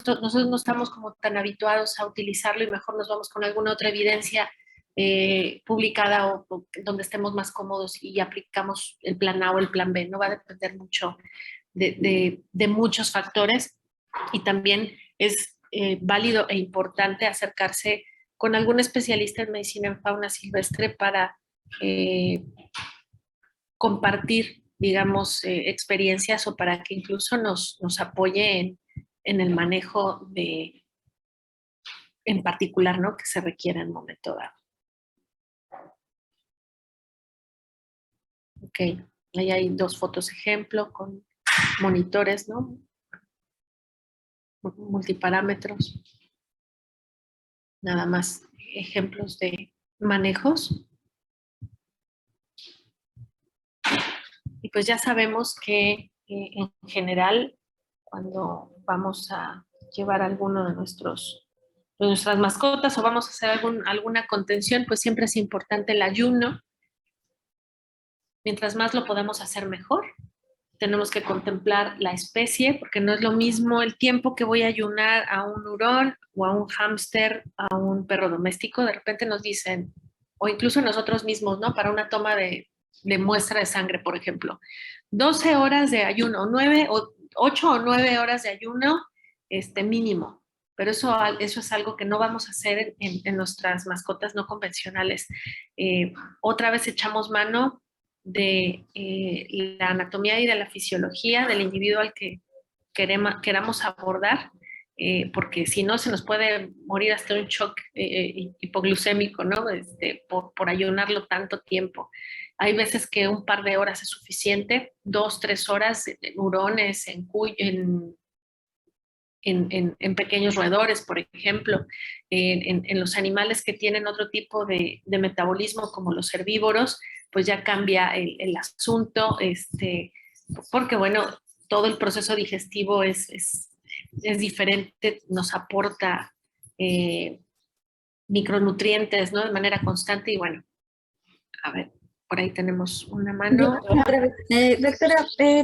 nosotros no estamos como tan habituados a utilizarlo y mejor nos vamos con alguna otra evidencia publicada o donde estemos más cómodos y aplicamos el plan A o el plan B. No va a depender mucho de muchos factores y también es válido e importante acercarse con algún especialista en medicina en fauna silvestre para compartir, digamos, experiencias o para que incluso nos apoye en el manejo en particular, ¿no? Que se requiere en un momento dado. Ok, ahí hay dos fotos ejemplo con monitores, ¿no? Multiparámetros. Nada más ejemplos de manejos. Y pues ya sabemos que en general, cuando vamos a llevar alguno de nuestras mascotas o vamos a hacer alguna contención, pues siempre es importante el ayuno. Mientras más lo podamos hacer mejor. Tenemos que contemplar la especie, porque no es lo mismo el tiempo que voy a ayunar a un hurón o a un hámster, a un perro doméstico. De repente nos dicen, o incluso nosotros mismos, ¿no? Para una toma de muestra de sangre, por ejemplo. 12 horas de ayuno, 8 o 9 horas de ayuno mínimo. Pero eso es algo que no vamos a hacer en nuestras mascotas no convencionales. Otra vez echamos mano de la anatomía y de la fisiología del individuo al que queramos abordar, porque si no se nos puede morir hasta un shock hipoglucémico, ¿no? Por ayunarlo tanto tiempo. Hay veces que un par de horas es suficiente, 2, 3 horas en hurones, en pequeños roedores, por ejemplo, en los animales que tienen otro tipo de metabolismo como los herbívoros, pues ya cambia el asunto, porque bueno, todo el proceso digestivo es diferente, nos aporta micronutrientes, ¿no? De manera constante y bueno, a ver, por ahí tenemos una mano. Doctora,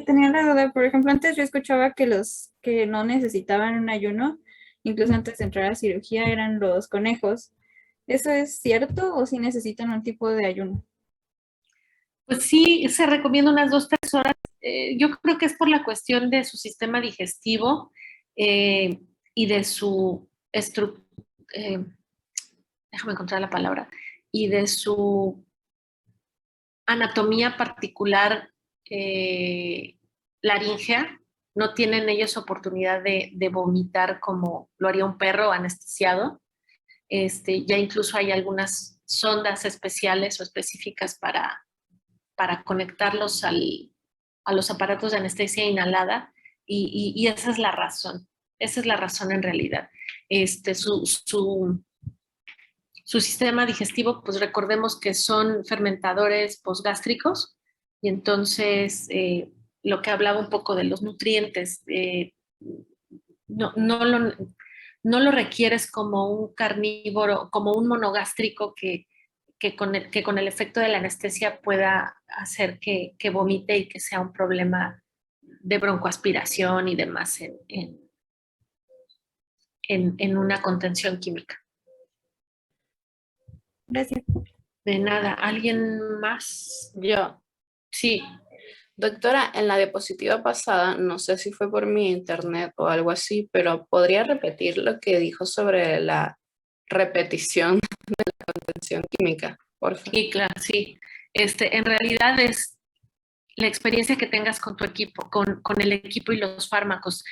tenía la duda, por ejemplo, antes yo escuchaba que los que no necesitaban un ayuno, incluso antes de entrar a cirugía, eran los conejos. ¿Eso es cierto o si necesitan un tipo de ayuno? Pues sí, se recomienda unas 2, 3 horas. Yo creo que es por la cuestión de su sistema digestivo y de su déjame encontrar la palabra, y de su anatomía particular laríngea. No tienen ellos oportunidad de vomitar como lo haría un perro anestesiado. Ya incluso hay algunas sondas especiales o específicas para conectarlos a los aparatos de anestesia inhalada y esa es la razón. Esa es la razón en realidad. Su sistema digestivo, pues recordemos que son fermentadores posgástricos y entonces lo que hablaba un poco de los nutrientes, no, no lo requieres como un carnívoro, como un monogástrico que con el efecto de la anestesia pueda hacer que vomite y que sea un problema de broncoaspiración y demás en una contención química. Gracias. De nada. ¿Alguien más? Yo. Sí. Doctora, en la diapositiva pasada, no sé si fue por mi internet o algo así, pero ¿podría repetir lo que dijo sobre la repetición de la contención química, por favor? Sí, claro, sí. En realidad es la experiencia que tengas con tu equipo, con el equipo y los fármacos.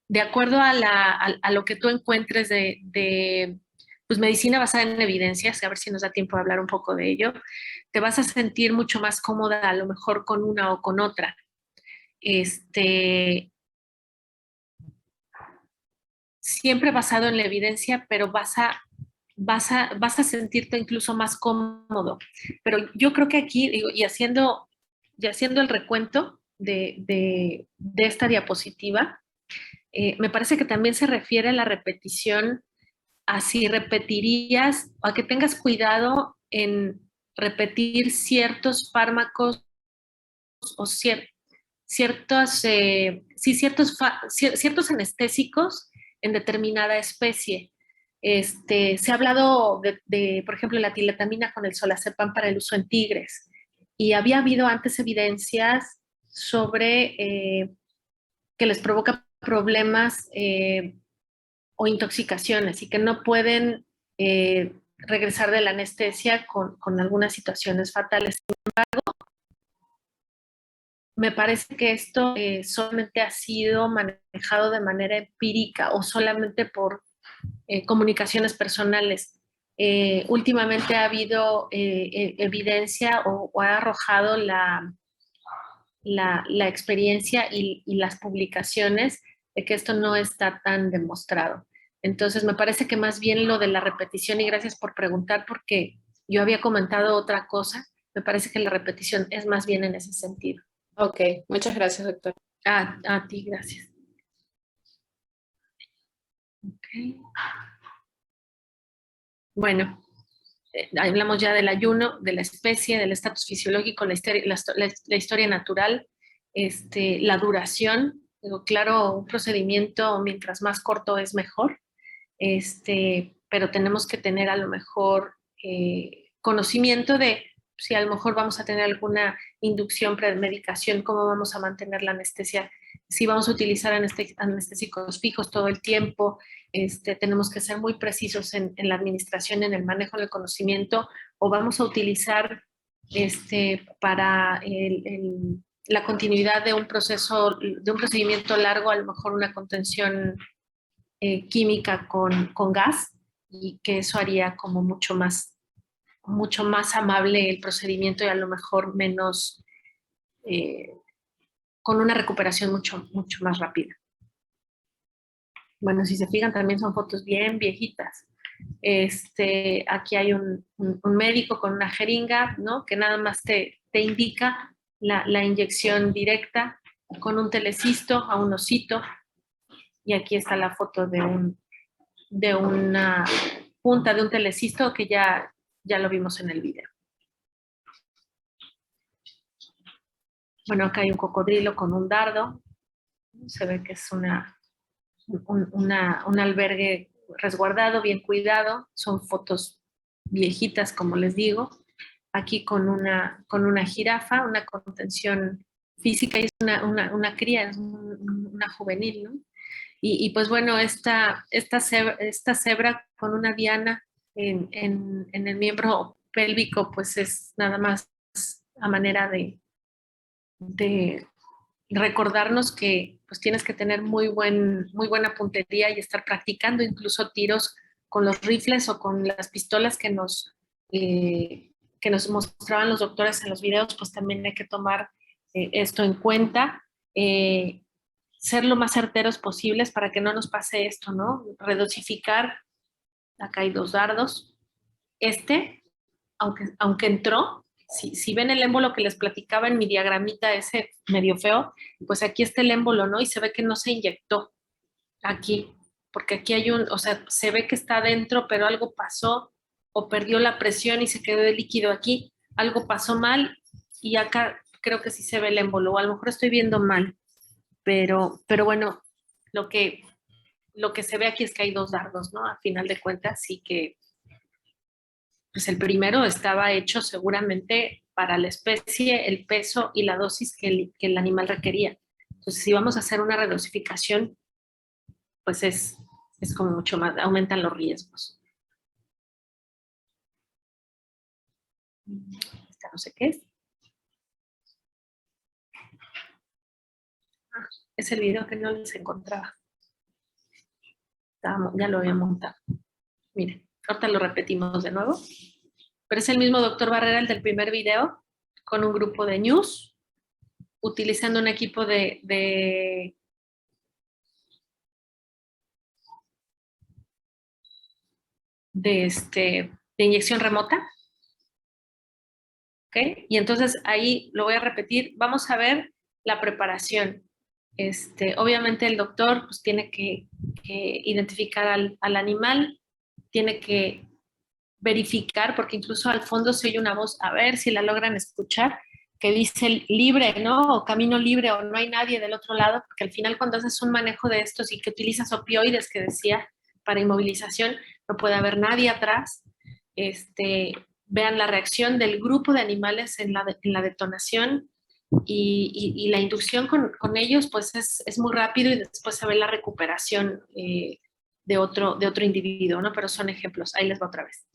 De acuerdo a lo que tú encuentres de pues, medicina basada en evidencias, a ver si nos da tiempo de hablar un poco de ello, te vas a sentir mucho más cómoda a lo mejor con una o con otra. Siempre basado en la evidencia, pero vas a sentirte incluso más cómodo. Pero yo creo que aquí, digo, y haciendo el recuento de esta diapositiva, me parece que también se refiere a la repetición, a si repetirías, a que tengas cuidado en repetir ciertos fármacos o ciertos anestésicos en determinada especie. Se ha hablado por ejemplo, la tiletamina con el solazepam para el uso en tigres, y había habido antes evidencias sobre que les provoca problemas o intoxicaciones y que no pueden regresar de la anestesia con algunas situaciones fatales. Sin embargo, me parece que esto solamente ha sido manejado de manera empírica o solamente por comunicaciones personales. Últimamente ha habido evidencia o ha arrojado la experiencia y las publicaciones de que esto no está tan demostrado. Entonces, me parece que más bien lo de la repetición, y gracias por preguntar porque yo había comentado otra cosa, me parece que la repetición es más bien en ese sentido. Ok, muchas gracias, doctor. A ti, gracias. Okay. Bueno, hablamos ya del ayuno, de la especie, del estatus fisiológico, la historia natural, la duración. Digo, claro, un procedimiento mientras más corto es mejor, pero tenemos que tener a lo mejor conocimiento de si a lo mejor vamos a tener alguna inducción, premedicación, cómo vamos a mantener la anestesia, si vamos a utilizar anestésicos fijos todo el tiempo. Tenemos que ser muy precisos en la administración, en el manejo del conocimiento, o vamos a utilizar para la continuidad de un proceso, de un procedimiento largo, a lo mejor una contención química con gas, y que eso haría como mucho más amable el procedimiento y a lo mejor menos, con una recuperación mucho más rápida. Bueno, si se fijan, también son fotos bien viejitas. Aquí hay un médico con una jeringa, ¿no? Que nada más te indica la inyección directa con un telecisto a un osito. Y aquí está la foto de una punta de un telecisto que ya lo vimos en el video. Bueno, acá hay un cocodrilo con un dardo. Se ve que es un albergue resguardado, bien cuidado. Son fotos viejitas, como les digo. Aquí con una jirafa, una contención física, y es una cría, es una juvenil, ¿no? Y pues bueno, esta cebra con una diana en el miembro pélvico, pues es nada más a manera de recordarnos que pues tienes que tener muy buena puntería y estar practicando incluso tiros con los rifles o con las pistolas que nos mostraban los doctores en los videos. Pues también hay que tomar esto en cuenta, ser lo más certeros posibles para que no nos pase esto, ¿no? Redosificar. Acá hay 2 dardos. Aunque entró, si ven el émbolo que les platicaba en mi diagramita ese medio feo, pues aquí está el émbolo, ¿no? Y se ve que no se inyectó aquí, porque aquí hay o sea, se ve que está adentro, pero algo pasó, o perdió la presión y se quedó el líquido aquí, algo pasó mal, y acá creo que sí se ve el émbolo, o a lo mejor estoy viendo mal, pero bueno, lo que se ve aquí es que hay 2 dardos, ¿no? A final de cuentas, sí que pues el primero estaba hecho seguramente para la especie, el peso y la dosis que el animal requería. Entonces, si vamos a hacer una redosificación, pues es como mucho más, aumentan los riesgos. Esta no sé qué es. Es el video que no les encontraba. Ya lo había montado. Miren, ahorita lo repetimos de nuevo. Pero es el mismo doctor Barrera, el del primer video, con un grupo de news, utilizando un equipo de inyección remota. ¿Ok? Y entonces ahí lo voy a repetir. Vamos a ver la preparación. Obviamente el doctor pues, tiene que identificar al animal, tiene que verificar, porque incluso al fondo se oye una voz, a ver si la logran escuchar. que dice libre, ¿no? O camino libre, o no hay nadie del otro lado, porque al final cuando haces un manejo de estos y que utilizas opioides, que decía, para inmovilización, no puede haber nadie atrás. Vean la reacción del grupo de animales en la detonación y la inducción con ellos, pues es muy rápido y después se ve la recuperación de otro individuo, ¿no? Pero son ejemplos. Ahí les va otra vez.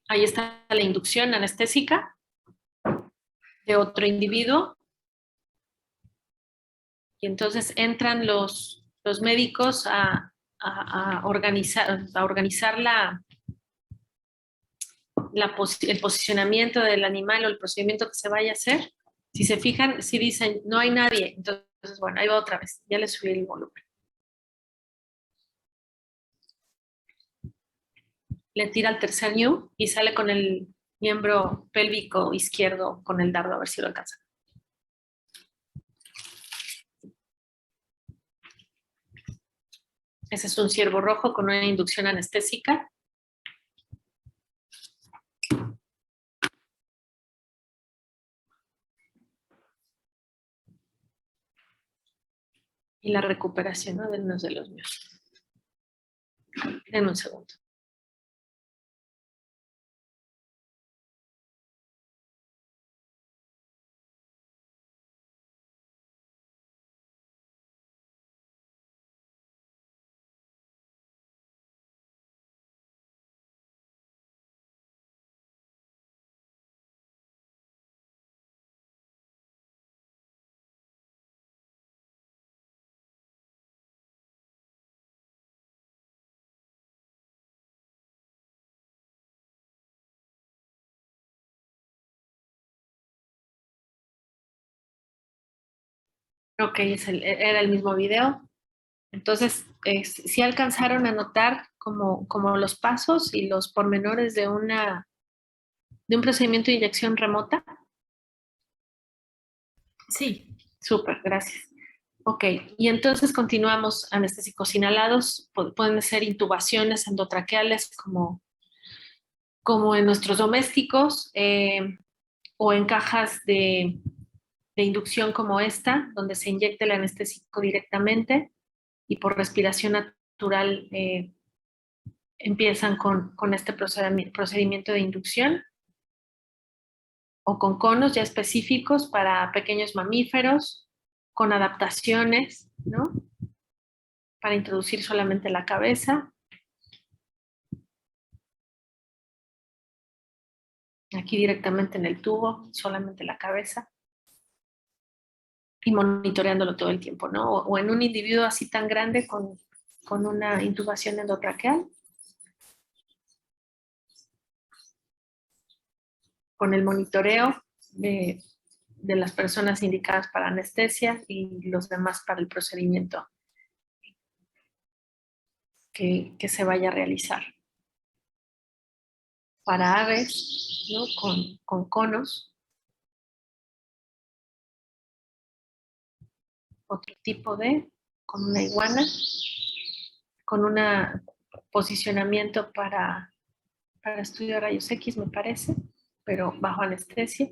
Ahí está la inducción anestésica de otro individuo. Y entonces entran los médicos a organizar el posicionamiento del animal o el procedimiento que se vaya a hacer. Si se fijan, si dicen no hay nadie, entonces bueno, ahí va otra vez, ya le subí el volumen. Le tira al tercer ñu y sale con el miembro pélvico izquierdo con el dardo, a ver si lo alcanza. Ese es un ciervo rojo con una inducción anestésica. Y la recuperación, ¿no? De unos de los míos. Denme un segundo. Ok, era el mismo video. Entonces, sí alcanzaron a notar como los pasos y los pormenores de un procedimiento de inyección remota. Sí. Súper, gracias. Ok, y entonces continuamos anestésicos inhalados, pueden ser intubaciones endotraqueales como en nuestros domésticos o en cajas de inducción como esta, donde se inyecta el anestésico directamente y por respiración natural empiezan con este procedimiento de inducción o con conos ya específicos para pequeños mamíferos, con adaptaciones, ¿no? Para introducir solamente la cabeza. Aquí directamente en el tubo, solamente la cabeza. Y monitoreándolo todo el tiempo, ¿no? O en un individuo así tan grande con una intubación endotraqueal, con el monitoreo de las personas indicadas para anestesia y los demás para el procedimiento que se vaya a realizar. Para aves, ¿no? Con conos, otro tipo con una iguana, con un posicionamiento para estudio de rayos X, me parece, pero bajo anestesia.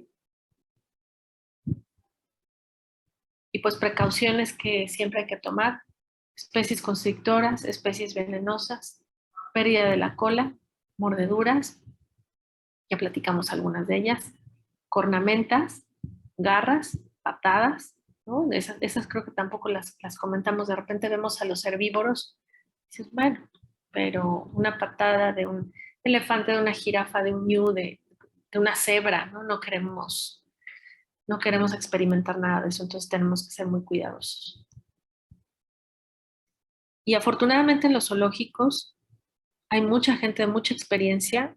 Y pues precauciones que siempre hay que tomar, especies constrictoras, especies venenosas, pérdida de la cola, mordeduras, ya platicamos algunas de ellas, cornamentas, garras, patadas, ¿no? Esas creo que tampoco las comentamos, de repente vemos a los herbívoros, y dices, bueno, pero una patada de un elefante, de una jirafa, de un ñu, de una cebra, ¿no? No queremos experimentar nada de eso, entonces tenemos que ser muy cuidadosos. Y afortunadamente en los zoológicos hay mucha gente de mucha experiencia,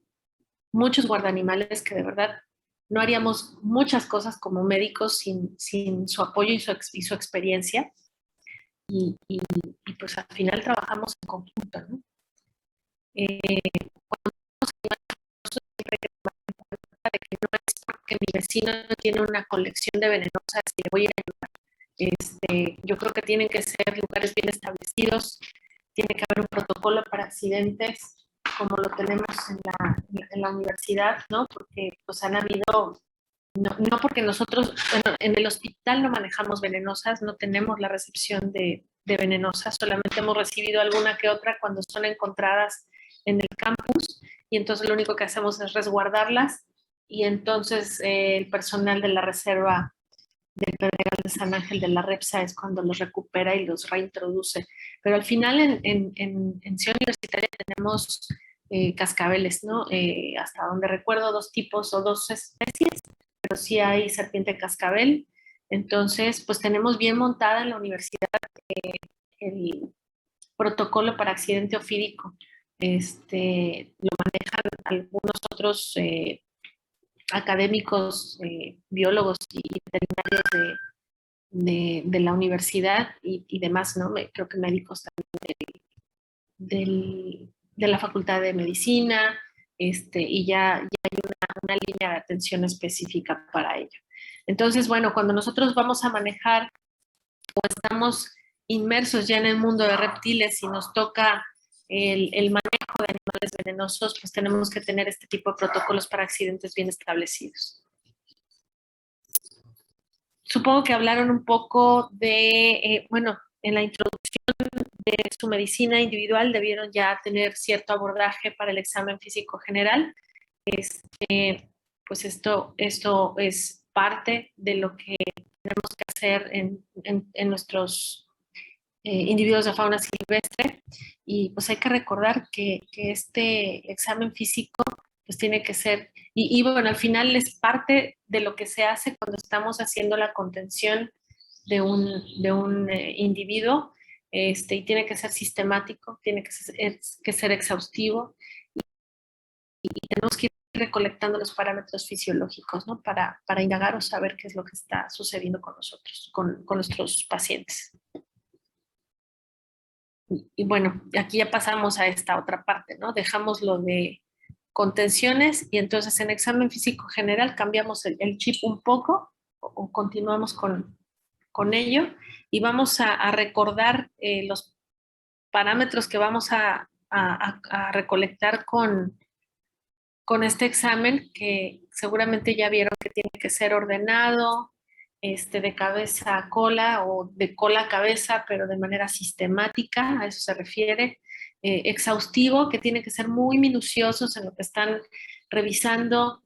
muchos guardaanimales que de verdad no haríamos muchas cosas como médicos sin su apoyo y su experiencia. Y pues al final trabajamos en conjunto, ¿no? siempre hay que tomar en cuenta de que no es porque mi vecino tiene una colección de venenosas y le voy a ir a ayudar. Yo creo que tienen que ser lugares bien establecidos, tiene que haber un protocolo para accidentes, como lo tenemos en la universidad, ¿no? Porque pues han habido, no porque nosotros, bueno, en el hospital no manejamos venenosas, no tenemos la recepción de venenosas, solamente hemos recibido alguna que otra cuando son encontradas en el campus, y entonces lo único que hacemos es resguardarlas, y entonces el personal de la reserva del Pedregal de San Ángel de la REPSA es cuando los recupera y los reintroduce. Pero al final en Ciudad Universitaria tenemos cascabeles, ¿no? Hasta donde recuerdo, 2 tipos o 2 especies, pero sí hay serpiente cascabel. Entonces, pues tenemos bien montada en la universidad el protocolo para accidente ofídico. Lo manejan algunos otros académicos, biólogos y veterinarios de la universidad y demás, ¿no? Creo que médicos también de la Facultad de Medicina, y ya hay una línea de atención específica para ello. Entonces, bueno, cuando nosotros vamos a manejar o estamos inmersos ya en el mundo de reptiles y nos toca el manejo de animales venenosos, pues tenemos que tener este tipo de protocolos para accidentes bien establecidos. Supongo que hablaron un poco de, bueno, en la introducción de su medicina individual debieron ya tener cierto abordaje para el examen físico general. Pues esto es parte de lo que tenemos que hacer en nuestros individuos de fauna silvestre, y pues hay que recordar que este examen físico pues tiene que ser, y bueno, al final es parte de lo que se hace cuando estamos haciendo la contención de un individuo, y tiene que ser sistemático, tiene que ser exhaustivo, y tenemos que ir recolectando los parámetros fisiológicos, ¿no? Para indagar o saber qué es lo que está sucediendo con nosotros, con nuestros pacientes. Y bueno, aquí ya pasamos a esta otra parte, ¿no? Dejamos lo de contenciones y entonces en examen físico general cambiamos el chip un poco o continuamos con ello y vamos a recordar los parámetros que vamos a recolectar con este examen, que seguramente ya vieron que tiene que ser ordenado, de cabeza a cola o de cola a cabeza, pero de manera sistemática, a eso se refiere. Exhaustivo, que tiene que ser muy minuciosos en lo que están revisando,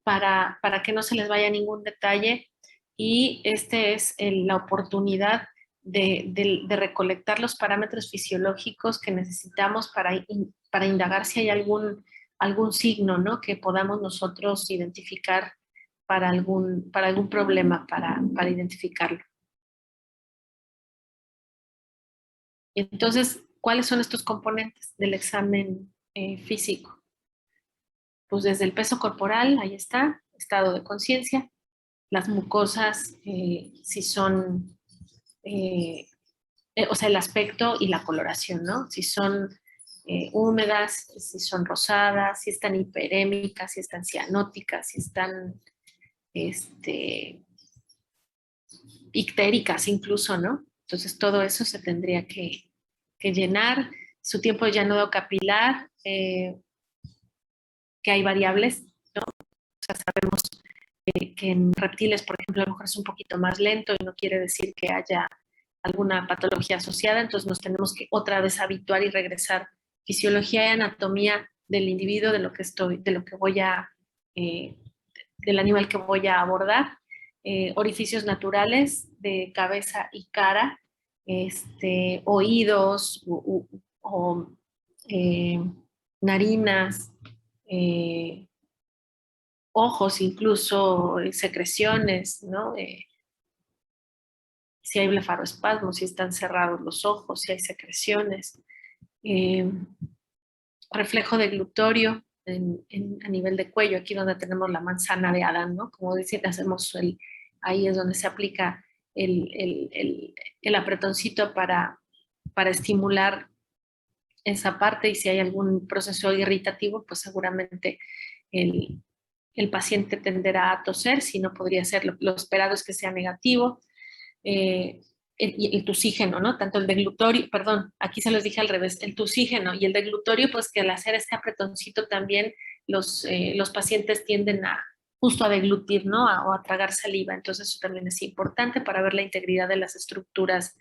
para que no se les vaya ningún detalle. Y es la oportunidad de recolectar los parámetros fisiológicos que necesitamos para indagar si hay algún signo, ¿no? Que podamos nosotros identificar para algún problema, para identificarlo. Entonces, ¿cuáles son estos componentes del examen físico? Pues desde el peso corporal, ahí está, estado de conciencia, las mucosas, si son, o sea, el aspecto y la coloración, ¿no? Si son húmedas, si son rosadas, si están hiperémicas, si están cianóticas, si están ictéricas incluso, ¿no? Entonces todo eso se tendría que llenar. Su tiempo de llanado capilar, que hay variables, ¿no? O sea, sabemos que en reptiles, por ejemplo, a lo mejor es un poquito más lento y no quiere decir que haya alguna patología asociada, entonces nos tenemos que otra vez habituar y regresar fisiología y anatomía del individuo, del animal que voy a abordar, orificios naturales de cabeza y cara, oídos o narinas, ojos, incluso secreciones, ¿no? Si hay blefaroespasmos, si están cerrados los ojos, si hay secreciones, reflejo de glutorio a nivel de cuello, aquí donde tenemos la manzana de Adán, ¿no? Como dicen, ahí es donde se aplica el apretoncito para estimular esa parte, y si hay algún proceso irritativo, pues seguramente el paciente tenderá a toser, si no podría ser, lo esperado es que sea negativo. El tusígeno, ¿no? Tanto el deglutorio, perdón, aquí se los dije al revés, el tusígeno y el deglutorio, pues que al hacer este apretoncito también los pacientes tienden a justo a deglutir, ¿no? O a tragar saliva. Entonces eso también es importante para ver la integridad de las estructuras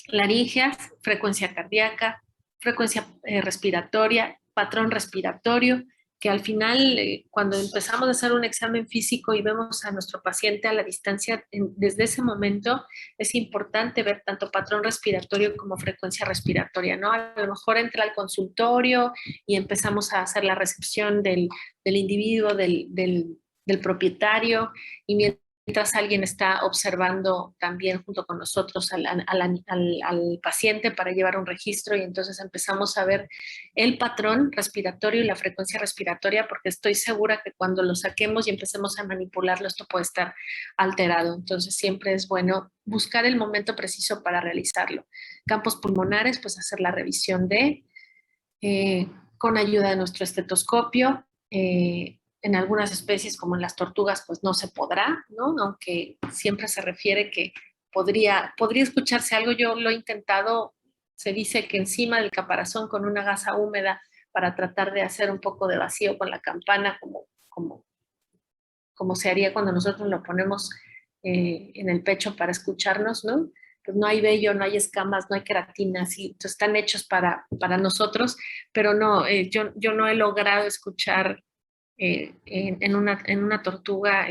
laríngeas, frecuencia cardíaca, frecuencia respiratoria, patrón respiratorio, que al final, cuando empezamos a hacer un examen físico y vemos a nuestro paciente a la distancia, desde ese momento es importante ver tanto patrón respiratorio como frecuencia respiratoria, ¿no? A lo mejor entra al consultorio y empezamos a hacer la recepción del individuo, del propietario, y mientras alguien está observando también junto con nosotros al paciente para llevar un registro, y entonces empezamos a ver el patrón respiratorio y la frecuencia respiratoria, porque estoy segura que cuando lo saquemos y empecemos a manipularlo, esto puede estar alterado. Entonces siempre es bueno buscar el momento preciso para realizarlo. Campos pulmonares, pues hacer la revisión con ayuda de nuestro estetoscopio. En algunas especies, como en las tortugas, pues no se podrá, ¿no? Aunque siempre se refiere que podría escucharse algo. Yo lo he intentado, se dice que encima del caparazón con una gasa húmeda para tratar de hacer un poco de vacío con la campana, como se haría cuando nosotros lo ponemos en el pecho para escucharnos, ¿no? Pues no hay vello, no hay escamas, no hay queratina, sí, están hechos para nosotros, pero no, yo no he logrado escuchar en una tortuga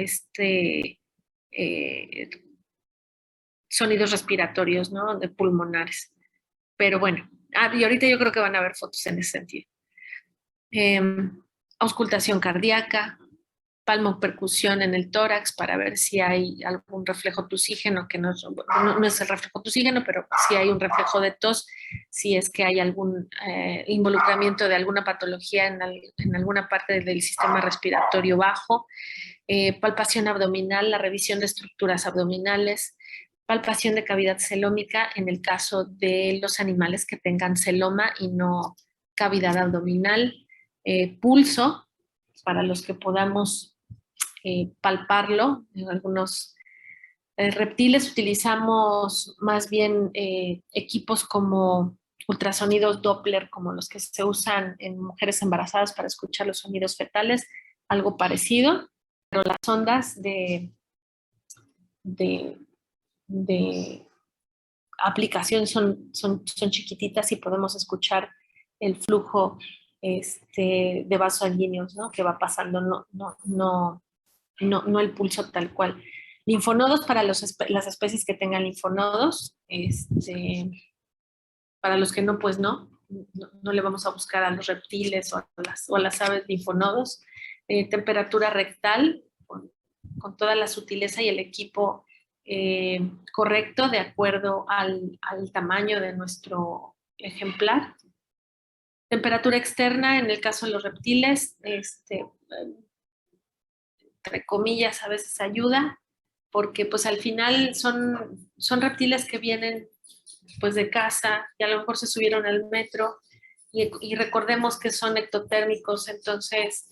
sonidos respiratorios, ¿no? De pulmonares. Pero bueno, y ahorita yo creo que van a haber fotos en ese sentido. Auscultación cardíaca, palmopercusión en el tórax para ver si hay algún reflejo tusígeno, que no es el reflejo tusígeno, pero si hay un reflejo de tos, si es que hay algún involucramiento de alguna patología en alguna parte del sistema respiratorio bajo. Palpación abdominal, la revisión de estructuras abdominales, palpación de cavidad celómica en el caso de los animales que tengan celoma y no cavidad abdominal. Pulso, para los que podamos palparlo. En algunos reptiles utilizamos más bien equipos como ultrasonidos Doppler, como los que se usan en mujeres embarazadas para escuchar los sonidos fetales, algo parecido, pero las ondas de aplicación son chiquititas y podemos escuchar el flujo de vasos sanguíneos, ¿no? Que va pasando, no el pulso tal cual. Linfonodos para las especies que tengan linfonodos, para los que no, pues no le vamos a buscar a los reptiles o a las aves linfonodos. Temperatura rectal, con toda la sutileza y el equipo correcto de acuerdo al tamaño de nuestro ejemplar. Temperatura externa, en el caso de los reptiles, entre comillas, a veces ayuda, porque pues al final son reptiles que vienen pues de casa y a lo mejor se subieron al metro y recordemos que son ectotérmicos, entonces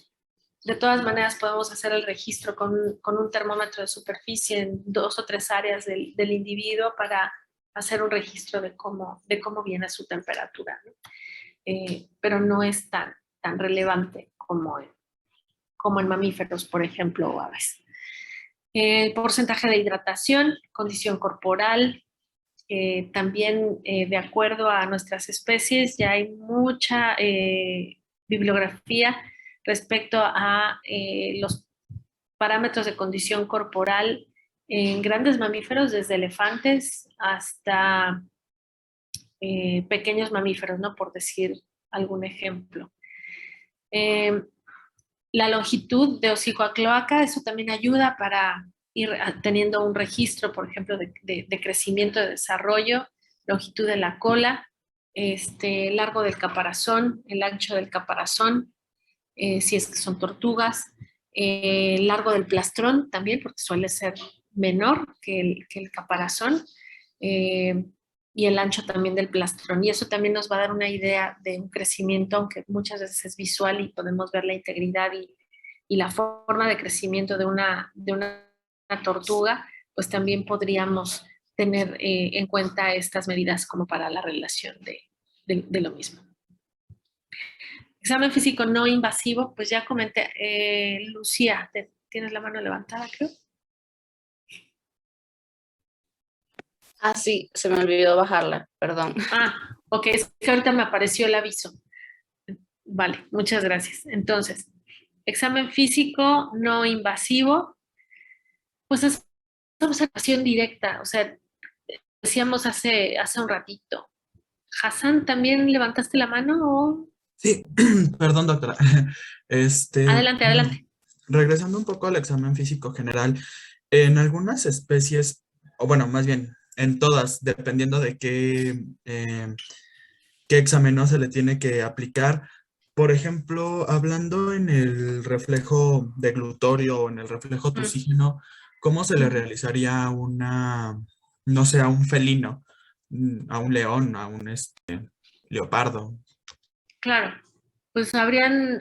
de todas maneras podemos hacer el registro con un termómetro de superficie en 2 o 3 áreas del individuo para hacer un registro de cómo viene su temperatura, ¿no? Pero no es tan relevante como en mamíferos, por ejemplo, o aves. Porcentaje de hidratación, condición corporal, también de acuerdo a nuestras especies ya hay mucha bibliografía respecto a los parámetros de condición corporal en grandes mamíferos, desde elefantes hasta pequeños mamíferos, ¿no? Por decir algún ejemplo. La longitud de hocico a cloaca, eso también ayuda para ir teniendo un registro, por ejemplo, de crecimiento, de desarrollo, longitud de la cola, largo del caparazón, el ancho del caparazón, si es que son tortugas, largo del plastrón también, porque suele ser menor que el caparazón, y el ancho también del plastrón. Y eso también nos va a dar una idea de un crecimiento, aunque muchas veces es visual y podemos ver la integridad y la forma de crecimiento de una tortuga, pues también podríamos tener en cuenta estas medidas como para la relación de lo mismo. Examen físico no invasivo, pues ya comenté. Lucía, ¿tienes la mano levantada, creo? Ah, sí, se me olvidó bajarla, perdón. Ah, ok, es que ahorita me apareció el aviso. Vale, muchas gracias. Entonces, examen físico no invasivo, pues es observación directa, o sea, decíamos hace un ratito. Hassan, ¿también levantaste la mano o...? Sí, perdón, doctora. Adelante, adelante. Regresando un poco al examen físico general, en algunas especies, o bueno, más bien en todas, dependiendo de qué examen no se le tiene que aplicar. Por ejemplo, hablando en el reflejo de glutorio o en el reflejo tucígeno, ¿cómo se le realizaría no sé, a un felino, a un león, a un leopardo? Claro, pues habrían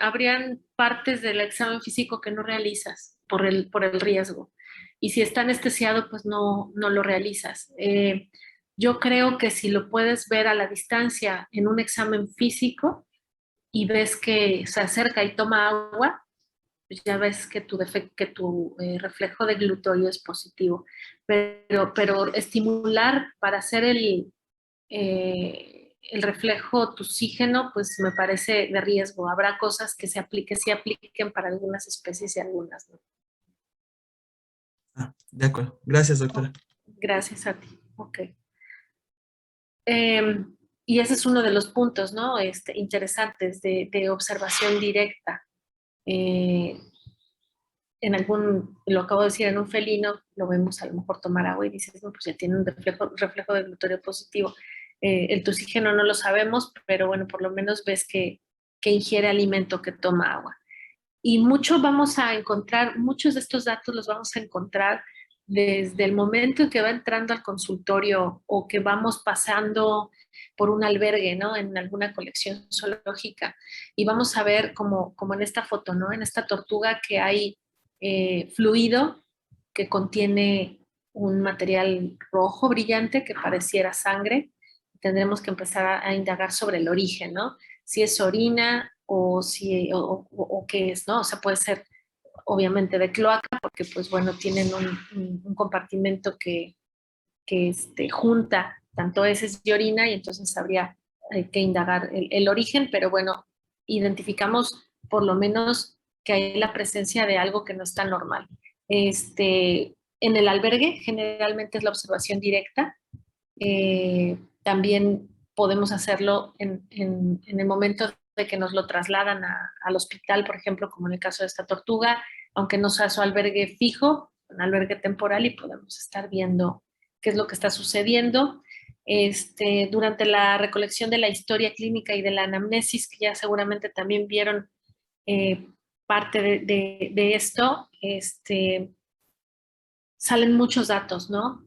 partes del examen físico que no realizas por el riesgo. Y si está anestesiado, pues no lo realizas. Yo creo que si lo puedes ver a la distancia en un examen físico y ves que se acerca y toma agua, pues ya ves que tu reflejo de glutorio es positivo. Pero estimular para hacer el reflejo tuxígeno, pues me parece de riesgo. Habrá cosas que sí apliquen para algunas especies y algunas no. Ah, de acuerdo. Gracias, doctora. Gracias a ti. Ok. Y ese es uno de los puntos, ¿no? Interesantes de observación directa. Eh, lo acabo de decir, en un felino, lo vemos a lo mejor tomar agua y dices, no, pues ya tiene un reflejo de glutorio positivo. El toxígeno no lo sabemos, pero bueno, por lo menos ves que ingiere alimento, que toma agua. Y muchos de estos datos los vamos a encontrar desde el momento en que va entrando al consultorio o que vamos pasando por un albergue, ¿no? En alguna colección zoológica. Y vamos a ver como en esta foto, ¿no? En esta tortuga que hay fluido que contiene un material rojo brillante que pareciera sangre. Tendremos que empezar a indagar sobre el origen, ¿no? Si es orina o qué es, ¿no? O sea, puede ser obviamente de cloaca, porque pues bueno, tienen un compartimento que junta tanto heces y orina y entonces habría que indagar el origen, pero bueno, identificamos por lo menos que hay la presencia de algo que no está normal. En el albergue generalmente es la observación directa. También podemos hacerlo en el momento de que nos lo trasladan al hospital, por ejemplo, como en el caso de esta tortuga, aunque no sea su albergue fijo, un albergue temporal y podemos estar viendo qué es lo que está sucediendo. Durante la recolección de la historia clínica y de la anamnesis, que ya seguramente también vieron eh, parte de esto, salen muchos datos, ¿no?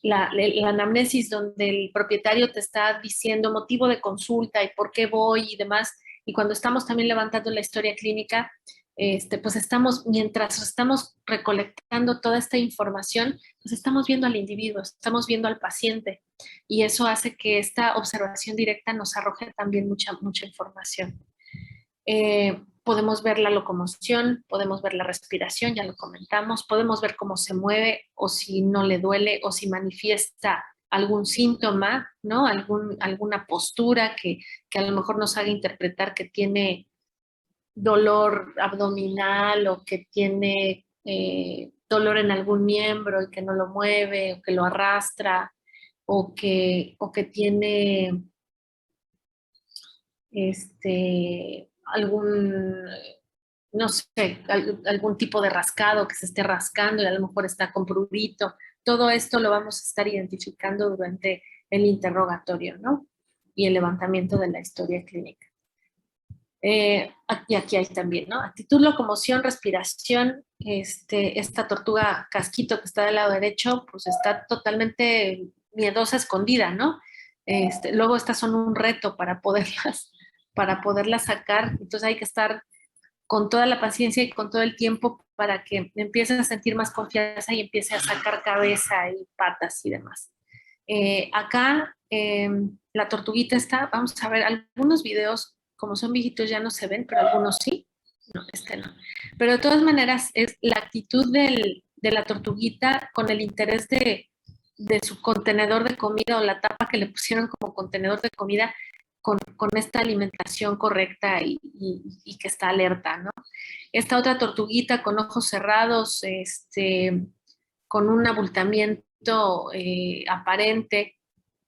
La anamnesis donde el propietario te está diciendo motivo de consulta y por qué voy y demás, y cuando estamos también levantando la historia clínica, pues mientras estamos recolectando toda esta información, pues estamos viendo al individuo, estamos viendo al paciente, y eso hace que esta observación directa nos arroje también mucha información. Podemos ver la locomoción, podemos ver la respiración, ya lo comentamos, podemos ver cómo se mueve o si no le duele o si manifiesta algún síntoma, ¿no? Alguna postura que a lo mejor nos haga interpretar que tiene dolor abdominal o que tiene dolor en algún miembro y que no lo mueve o que lo arrastra o que tiene algún, no sé, algún tipo de rascado que se esté rascando y a lo mejor está con prurito. Todo esto lo vamos a estar identificando durante el interrogatorio, ¿no? Y el levantamiento de la historia clínica. Y aquí hay también, ¿no? Actitud, locomoción, respiración. Esta tortuga casquito que está del lado derecho, pues está totalmente miedosa escondida, ¿no? Luego estas son un reto para poderlas sacar, entonces hay que estar con toda la paciencia y con todo el tiempo para que empiece a sentir más confianza y empiece a sacar cabeza y patas y demás. Acá la tortuguita está, vamos a ver, algunos videos, como son viejitos ya no se ven, pero algunos sí. No, no. Pero de todas maneras es la actitud de la tortuguita con el interés de su contenedor de comida o la tapa que le pusieron como contenedor de comida con esta alimentación correcta y que está alerta, ¿no? Esta otra tortuguita con ojos cerrados, con un abultamiento aparente,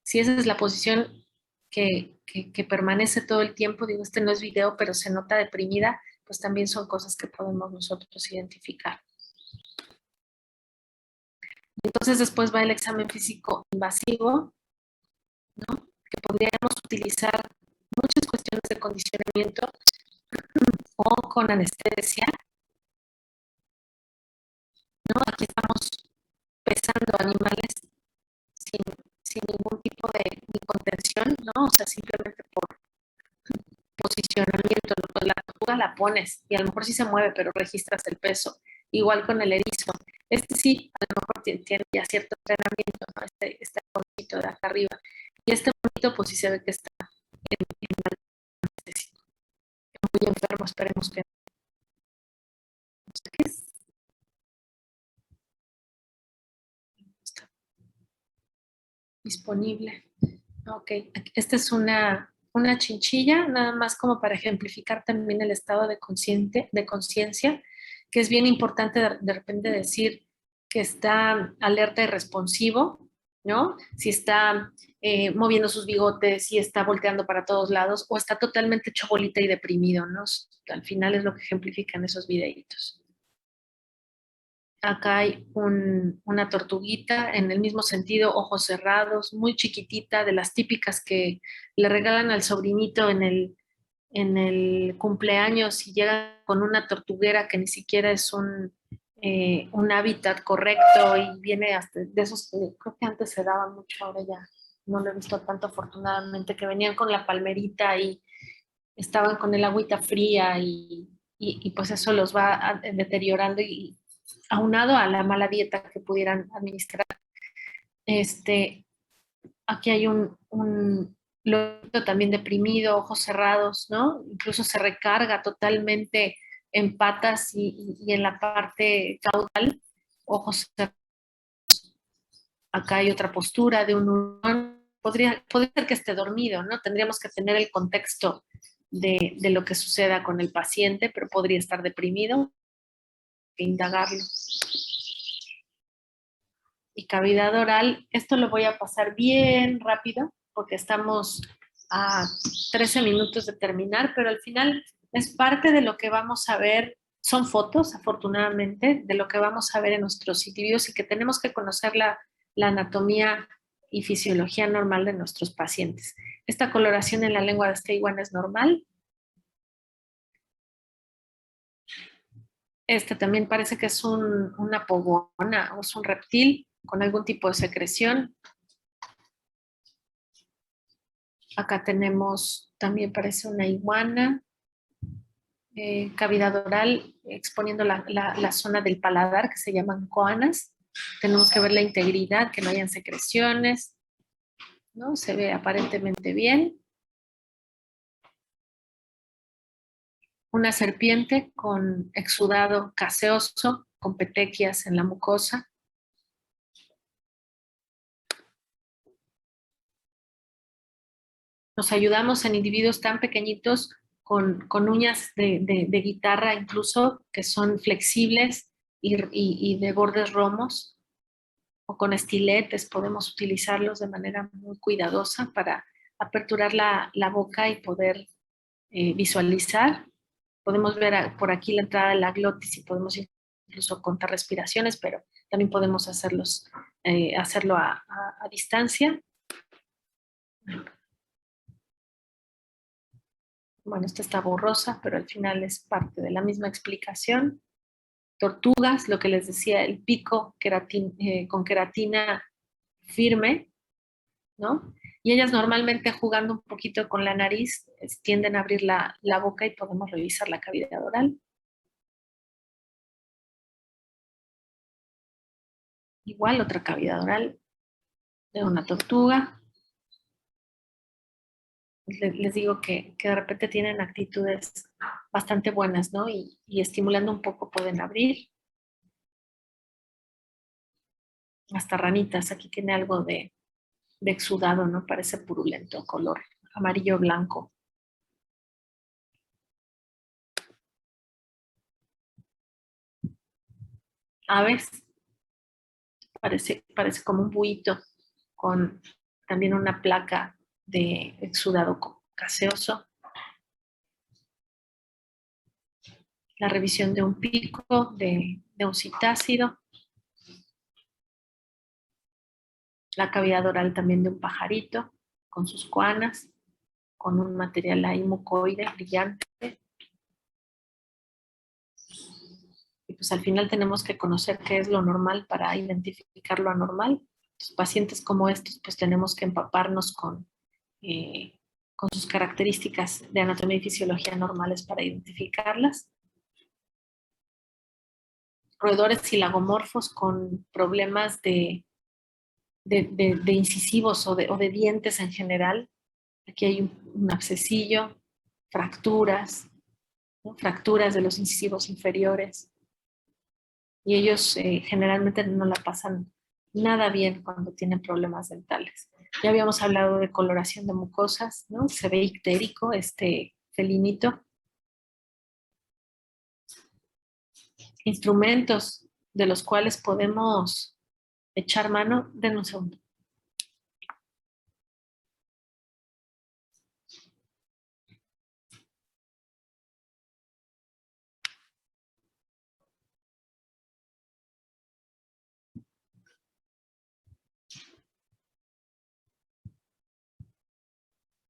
si esa es la posición que permanece todo el tiempo, digo, no es video, pero se nota deprimida, pues también son cosas que podemos nosotros identificar. Entonces después va el examen físico invasivo, ¿no? Que podríamos utilizar muchas cuestiones de condicionamiento o con anestesia, ¿no? Aquí estamos pesando animales sin ningún tipo de contención, ¿no? O sea, simplemente por posicionamiento, ¿no? Pues la tortuga la pones y a lo mejor sí se mueve, pero registras el peso. Igual con el erizo. Sí, a lo mejor tiene ya cierto entrenamiento, ¿no? Este bonito de acá arriba. Y este bonito, pues sí se ve que está en mal anestésico. Muy enfermo, esperemos que no sé qué es. Está disponible. Ok, esta es una chinchilla, nada más como para ejemplificar también el estado de conciencia, que es bien importante de repente decir que está alerta y responsivo, ¿no? Si está moviendo sus bigotes, si está volteando para todos lados, o está totalmente hecho bolita y deprimido, ¿no? Al final es lo que ejemplifican esos videitos. Acá hay una tortuguita en el mismo sentido, ojos cerrados, muy chiquitita, de las típicas que le regalan al sobrinito en el cumpleaños y llega con una tortuguera que ni siquiera es un hábitat correcto y viene hasta de esos que creo que antes se daban mucho, ahora ya no lo he visto tanto afortunadamente, que venían con la palmerita y estaban con el agüita fría y pues eso los va deteriorando y aunado a la mala dieta que pudieran administrar. Aquí hay un lorito también deprimido, ojos cerrados, ¿no? Incluso se recarga totalmente en patas y en la parte caudal, ojos cerrados. Acá hay otra postura de un hurón. Podría ser que esté dormido, ¿no? Tendríamos que tener el contexto de lo que suceda con el paciente, pero podría estar deprimido, que indagarlo. Y cavidad oral, esto lo voy a pasar bien rápido porque estamos a 13 minutos de terminar, pero al final es parte de lo que vamos a ver, son fotos afortunadamente, de lo que vamos a ver en nuestros sitios y que tenemos que conocer la anatomía y fisiología normal de nuestros pacientes. Esta coloración en la lengua de esta iguana es normal. Este también parece que es una pogona o es un reptil con algún tipo de secreción. Acá tenemos, también parece una iguana, cavidad oral, exponiendo la zona del paladar que se llaman coanas. Tenemos que ver la integridad, que no hayan secreciones, ¿no? Se ve aparentemente bien. Una serpiente con exudado caseoso, con petequias en la mucosa. Nos ayudamos en individuos tan pequeñitos con uñas de guitarra incluso, que son flexibles y de bordes romos, o con estiletes podemos utilizarlos de manera muy cuidadosa para aperturar la boca y poder visualizar. Podemos ver por aquí la entrada de la glotis y podemos incluso contar respiraciones, pero también podemos hacerlo a distancia. Bueno, esta está borrosa, pero al final es parte de la misma explicación. Tortugas, lo que les decía, el pico con queratina firme, ¿no? Y ellas normalmente jugando un poquito con la nariz tienden a abrir la boca y podemos revisar la cavidad oral. Igual otra cavidad oral de una tortuga. Les digo que de repente tienen actitudes bastante buenas, ¿no? Y estimulando un poco pueden abrir. Hasta ranitas, aquí tiene algo de exudado, ¿no? Parece purulento, color amarillo-blanco. Aves, parece como un buito con también una placa de exudado gaseoso. La revisión de un pico, de un citácido. La cavidad oral también de un pajarito con sus coanas, con un material ahí mucoide brillante. Y pues al final tenemos que conocer qué es lo normal para identificar lo anormal. Los pacientes como estos, pues tenemos que empaparnos con sus características de anatomía y fisiología normales para identificarlas. Roedores y lagomorfos con problemas de incisivos o de dientes en general. Aquí hay un abscesillo, fracturas, ¿no? Fracturas de los incisivos inferiores. Y ellos generalmente no la pasan nada bien cuando tienen problemas dentales. Ya habíamos hablado de coloración de mucosas, ¿no? Se ve ictérico este felinito. Instrumentos de los cuales podemos echar mano. Den un segundo.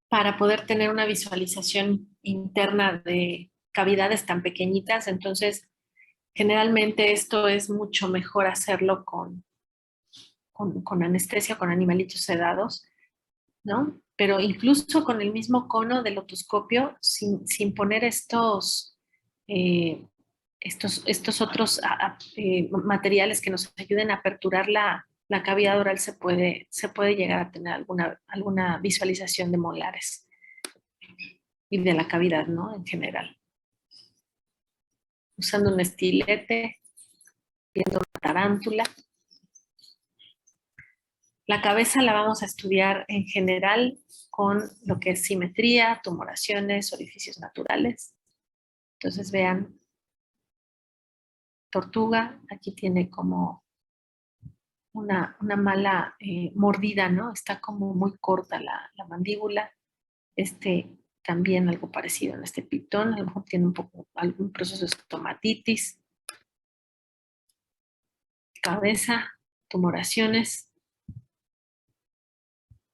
Para poder tener una visualización interna de cavidades tan pequeñitas, entonces generalmente esto es mucho mejor hacerlo con anestesia, con animalitos sedados, ¿no? Pero incluso con el mismo cono del otoscopio, sin poner estos otros materiales que nos ayuden a aperturar la cavidad oral, se puede llegar a tener alguna visualización de molares y de la cavidad, ¿no? En general. Usando un estilete, viendo una tarántula. La cabeza la vamos a estudiar en general con lo que es simetría, tumoraciones, orificios naturales. Entonces vean, tortuga, aquí tiene como una mala mordida, ¿no? Está como muy corta la mandíbula. También algo parecido en este pitón, a lo mejor tiene algún proceso de estomatitis. Cabeza, tumoraciones.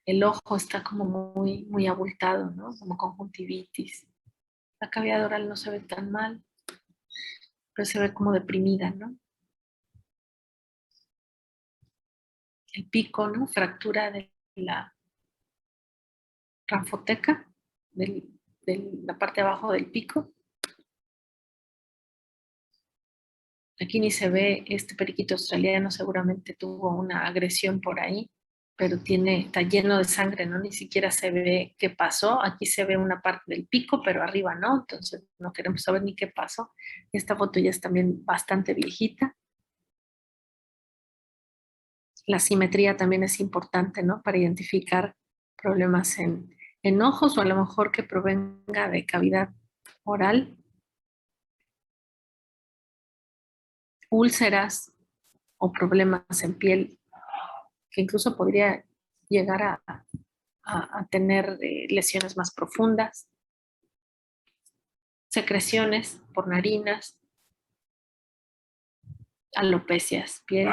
El ojo está como muy abultado, ¿no? Como conjuntivitis. La cavidad oral no se ve tan mal, pero se ve como deprimida, ¿no? El pico, ¿no? Fractura de la ranfoteca, de la parte de abajo del pico. Aquí ni se ve, este periquito australiano seguramente tuvo una agresión por ahí, pero está lleno de sangre, ¿no? Ni siquiera se ve qué pasó. Aquí se ve una parte del pico, pero arriba no, entonces no queremos saber ni qué pasó. Esta foto ya es también bastante viejita. La simetría también es importante, ¿no? Para identificar problemas en ojos o a lo mejor que provenga de cavidad oral. Úlceras o problemas en piel que incluso podría llegar a tener lesiones más profundas. Secreciones por narinas, alopecias, piel.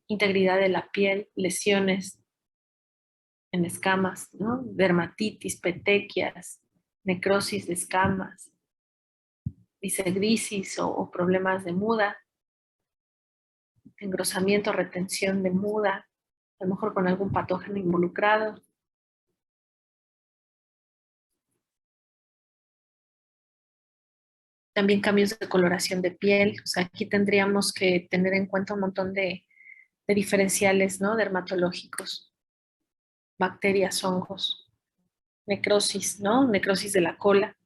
Integridad de la piel, lesiones en escamas, ¿no? Dermatitis, petequias, necrosis de escamas, bisegrisis o problemas de muda. engrosamiento, retención de muda, a lo mejor con algún patógeno involucrado. También cambios de coloración de piel. O sea, aquí tendríamos que tener en cuenta un montón de diferenciales, ¿no? Dermatológicos, bacterias, hongos, necrosis, ¿no? Necrosis de la cola.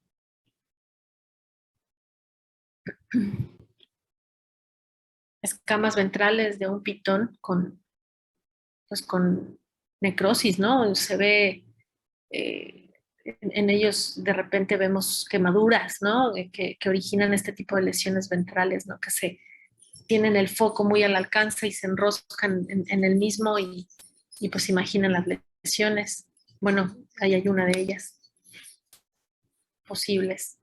Escamas ventrales de un pitón pues con necrosis, ¿no? Se ve, en ellos de repente vemos quemaduras, ¿no? Que originan este tipo de lesiones ventrales, ¿no? Que se tienen el foco muy al alcance y se enroscan en el mismo y pues imaginan las lesiones. Bueno, ahí hay una de ellas posibles.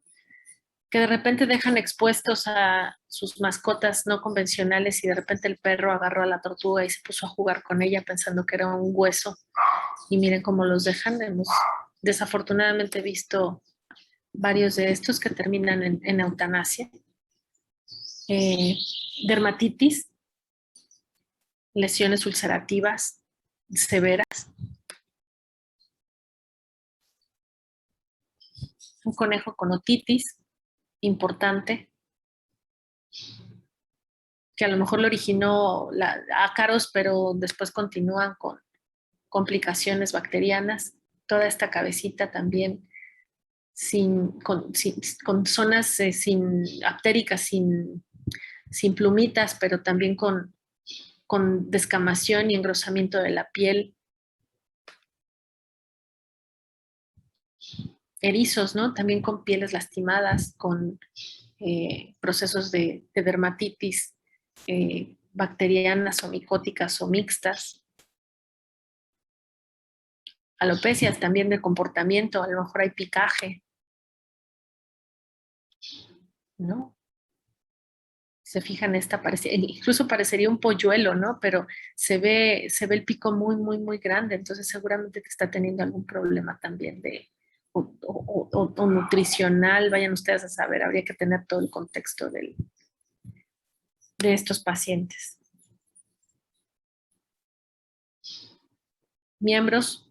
Que de repente dejan expuestos a sus mascotas no convencionales y de repente el perro agarró a la tortuga y se puso a jugar con ella pensando que era un hueso. Y miren cómo los dejan. Hemos desafortunadamente visto varios de estos que terminan en eutanasia. Dermatitis, lesiones ulcerativas severas. Un conejo con otitis importante, que a lo mejor lo originó ácaros, pero después continúan con complicaciones bacterianas. Toda esta cabecita también con zonas sin aptéricas, sin plumitas, pero también con descamación y engrosamiento de la piel. Erizos, ¿no? También con pieles lastimadas, con procesos de dermatitis bacterianas o micóticas o mixtas. Alopecias también de comportamiento, a lo mejor hay picaje, ¿no? Se fijan, incluso parecería un polluelo, ¿no? Pero se ve el pico muy, muy, muy grande, entonces seguramente que está teniendo algún problema también o nutricional, vayan ustedes a saber, habría que tener todo el contexto de estos pacientes. Miembros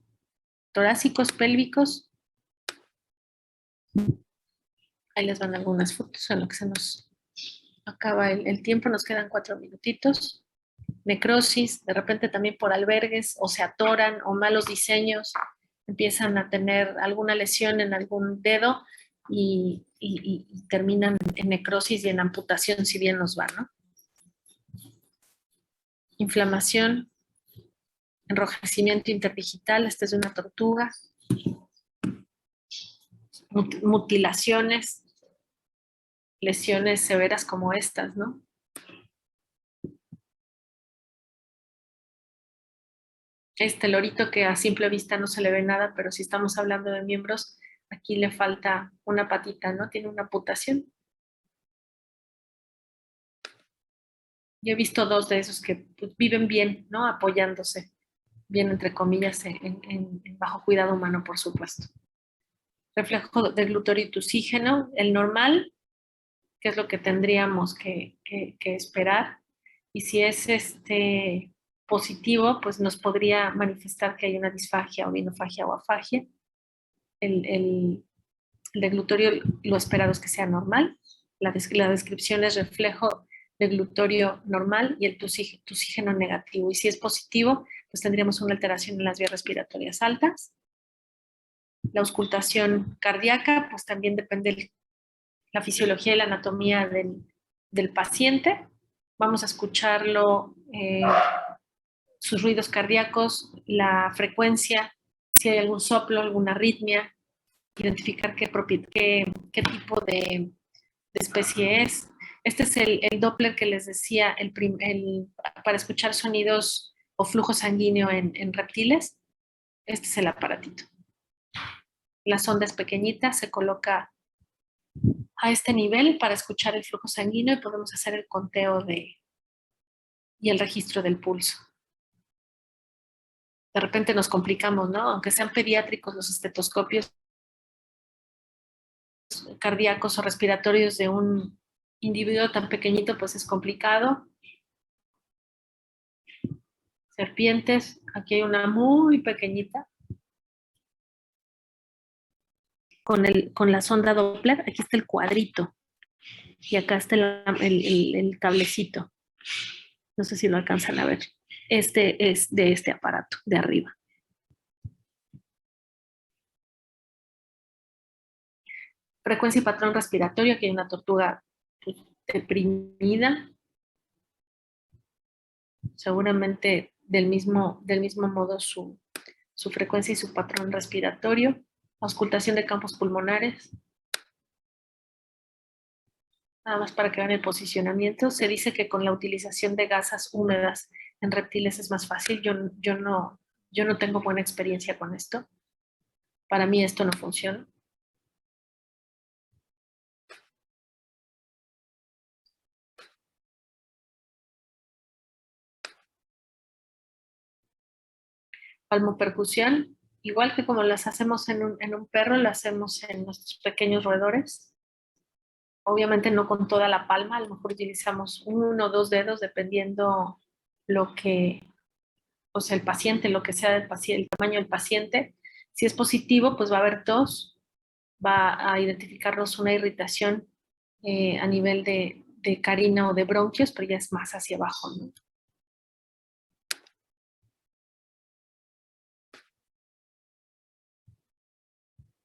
torácicos, pélvicos. Ahí les van algunas fotos en lo que se nos acaba el tiempo, nos quedan 4 minutitos. Necrosis, de repente también por albergues, o se atoran, o malos diseños, empiezan a tener alguna lesión en algún dedo y terminan en necrosis y en amputación, si bien nos va, ¿no? Inflamación, enrojecimiento interdigital, esta es de una tortuga. Mutilaciones, lesiones severas como estas, ¿no? Este lorito que a simple vista no se le ve nada, pero si estamos hablando de miembros, aquí le falta una patita, ¿no? Tiene una amputación. Yo he visto 2 de esos que pues, viven bien, ¿no? Apoyándose, bien entre comillas, en bajo cuidado humano, por supuesto. Reflejo de glutorio y tusígeno, el normal, que es lo que tendríamos que esperar. Y si es positivo, pues nos podría manifestar que hay una disfagia o vinofagia o afagia. El de glutorio, lo esperado es que sea normal. La descripción es reflejo de glutorio normal y el tusígeno negativo. Y si es positivo, pues tendríamos una alteración en las vías respiratorias altas. La auscultación cardíaca, pues también depende de la fisiología y la anatomía del paciente. Vamos a escucharlo, sus ruidos cardíacos, la frecuencia, si hay algún soplo, alguna arritmia, identificar qué tipo de especie es. Este es el Doppler que les decía, para escuchar sonidos o flujo sanguíneo en reptiles. Este es el aparatito. La sonda es pequeñita, se coloca a este nivel para escuchar el flujo sanguíneo y podemos hacer el conteo y el registro del pulso. De repente nos complicamos, ¿no? Aunque sean pediátricos los estetoscopios cardíacos o respiratorios de un individuo tan pequeñito, pues es complicado. Serpientes, aquí hay una muy pequeñita. Con la sonda Doppler, aquí está el cuadrito. Y acá está el cablecito. No sé si lo alcanzan a ver. Este es de este aparato, de arriba. Frecuencia y patrón respiratorio. Aquí hay una tortuga pues, deprimida. Seguramente del mismo modo su frecuencia y su patrón respiratorio. Auscultación de campos pulmonares. Nada más para que vean el posicionamiento. Se dice que con la utilización de gasas húmedas en reptiles es más fácil. Yo no tengo buena experiencia con esto. Para mí esto no funciona. Palmopercusión, igual que como las hacemos en un perro, las hacemos en nuestros pequeños roedores. Obviamente no con toda la palma, a lo mejor utilizamos 1 o 2 dedos dependiendo lo que, o sea, el paciente, lo que sea el tamaño del paciente. Si es positivo, pues va a haber tos, va a identificarnos una irritación a nivel de carina o de bronquios, pero ya es más hacia abajo, ¿no?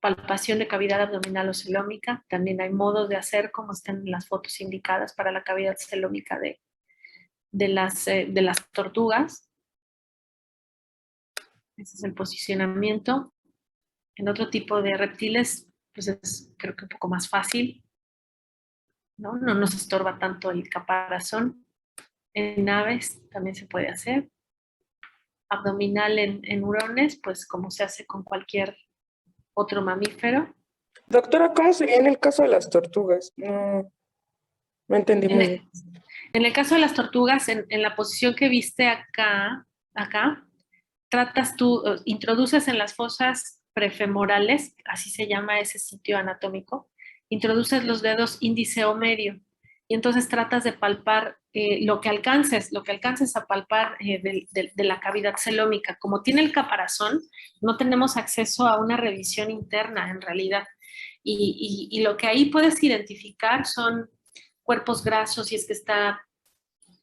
Palpación de cavidad abdominal o celómica. También hay modos de hacer como están en las fotos indicadas para la cavidad celómica de las tortugas. Ese es el posicionamiento. En otro tipo de reptiles, pues es creo que un poco más fácil, ¿no? No nos estorba tanto el caparazón. En aves también se puede hacer. Abdominal en hurones, pues como se hace con cualquier otro mamífero. Doctora, ¿cómo sería en el caso de las tortugas? No entendí muy bien. En el caso de las tortugas, en la posición que viste acá, tratas tú, introduces en las fosas prefemorales, así se llama ese sitio anatómico, introduces los dedos índice o medio y entonces tratas de palpar lo que alcances a palpar de la cavidad celómica. Como tiene el caparazón, no tenemos acceso a una revisión interna en realidad. Y lo que ahí puedes identificar son cuerpos grasos, si es que está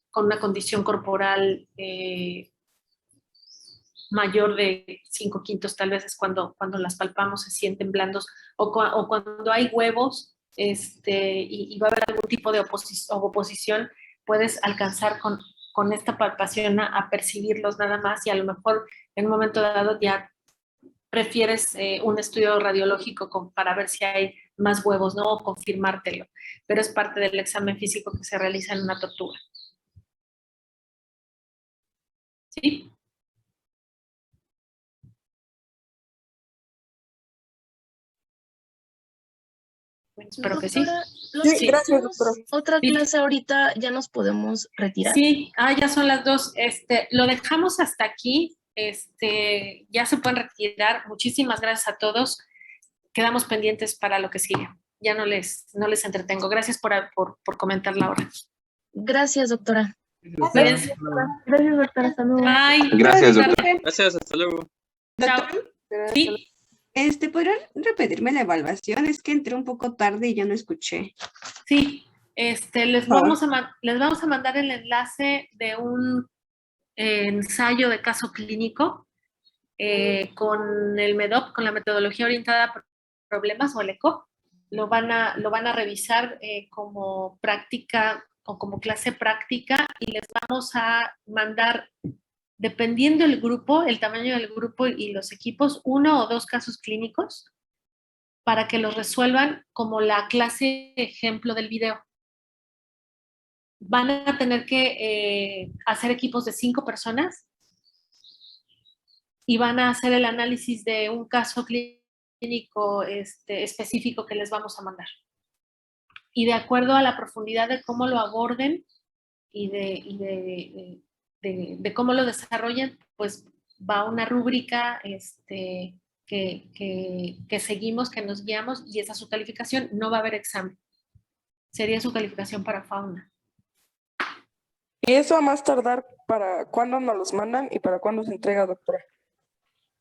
con una condición corporal mayor de 5/5, tal vez es cuando las palpamos se sienten blandos, o cuando hay huevos y va a haber algún tipo de oposición, puedes alcanzar con esta palpación a percibirlos nada más y a lo mejor en un momento dado ya prefieres un estudio radiológico para ver si hay más huevos, ¿no? O confirmártelo, pero es parte del examen físico que se realiza en una tortuga. ¿Sí? Bueno, espero que sí. Doctora, los Sí, que gracias, tenemos doctora. otra Sí. clase ahorita, ¿ya nos podemos retirar? Sí, ya son las 2. Lo dejamos hasta aquí. Ya se pueden retirar. Muchísimas gracias a todos. Quedamos pendientes para lo que sigue. Ya no les entretengo. Gracias por comentar la hora. Gracias, doctora. Cuídense. Gracias, doctora. Hasta luego. Bye. Gracias, Buenas doctor. tardes. Gracias, hasta luego. Chao. Doctor, Sí, ¿podrán repetirme la evaluación? Es que entré un poco tarde y ya no escuché. sí. Les vamos a mandar el enlace de un ensayo de caso clínico con el MEDOP, con la metodología orientada a problemas o el ECO. Lo van a revisar como práctica o como clase práctica y les vamos a mandar, dependiendo el grupo, el tamaño del grupo y los equipos, 1 o 2 casos clínicos para que los resuelvan como la clase ejemplo del video. Van a tener que hacer equipos de 5 personas y van a hacer el análisis de un caso clínico específico que les vamos a mandar. Y de acuerdo a la profundidad de cómo lo aborden y de cómo lo desarrollen, pues va una rúbrica que seguimos, que nos guiamos, y esa es su calificación. No va a haber examen. Sería su calificación para fauna. ¿Y eso a más tardar para cuándo nos los mandan y para cuándo se entrega, doctora?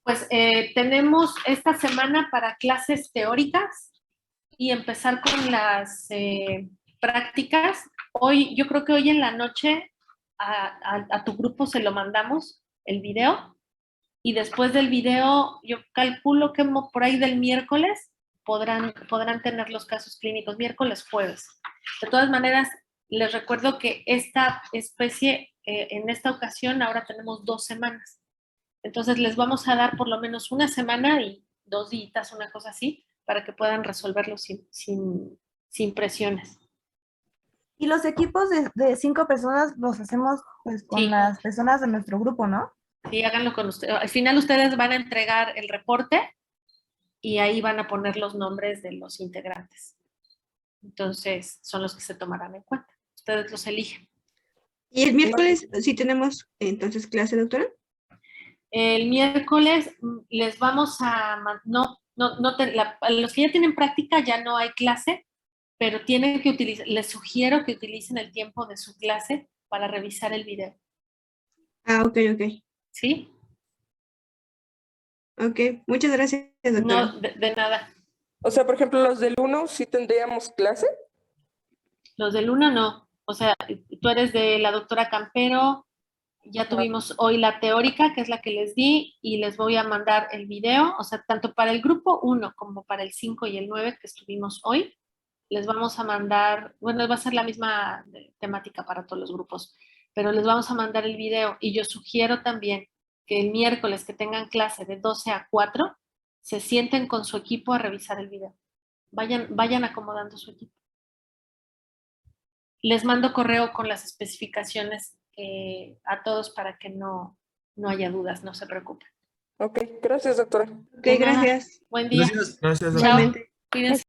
Pues tenemos esta semana para clases teóricas y empezar con las prácticas. Hoy, yo creo que hoy en la noche a tu grupo se lo mandamos, el video, y después del video, yo calculo que por ahí del miércoles podrán tener los casos clínicos, miércoles, jueves. De todas maneras, les recuerdo que esta especie, en esta ocasión, ahora tenemos 2 semanas. Entonces, les vamos a dar por lo menos una semana y 2 días, una cosa así, para que puedan resolverlo sin presiones. Y los equipos de 5 personas los hacemos pues con Sí. las personas de nuestro grupo, ¿no? Sí, háganlo con ustedes. Al final ustedes van a entregar el reporte y ahí van a poner los nombres de los integrantes. Entonces, son los que se tomarán en cuenta. Ustedes los eligen. ¿Y el miércoles sí tenemos entonces clase, doctora? El miércoles les vamos a... los que ya tienen práctica ya no hay clase, pero tienen que utilizar, les sugiero que utilicen el tiempo de su clase para revisar el video. Ah, ok, ok. ¿Sí? Ok, muchas gracias, doctora. No, de nada. O sea, por ejemplo, los del 1 sí tendríamos clase. Los del 1 no. O sea, tú eres de la doctora Campero, ya tuvimos hoy la teórica, que es la que les di, y les voy a mandar el video, o sea, tanto para el grupo 1 como para el 5 y el 9 que estuvimos hoy, les vamos a mandar, bueno, va a ser la misma temática para todos los grupos, pero les vamos a mandar el video, y yo sugiero también que el miércoles que tengan clase de 12 a 4, se sienten con su equipo a revisar el video. Vayan acomodando su equipo. Les mando correo con las especificaciones a todos para que no haya dudas, no se preocupen. Ok, gracias, doctora. Ok, gracias. Buen día. Gracias, doctora. Chao. Igualmente. Cuídense.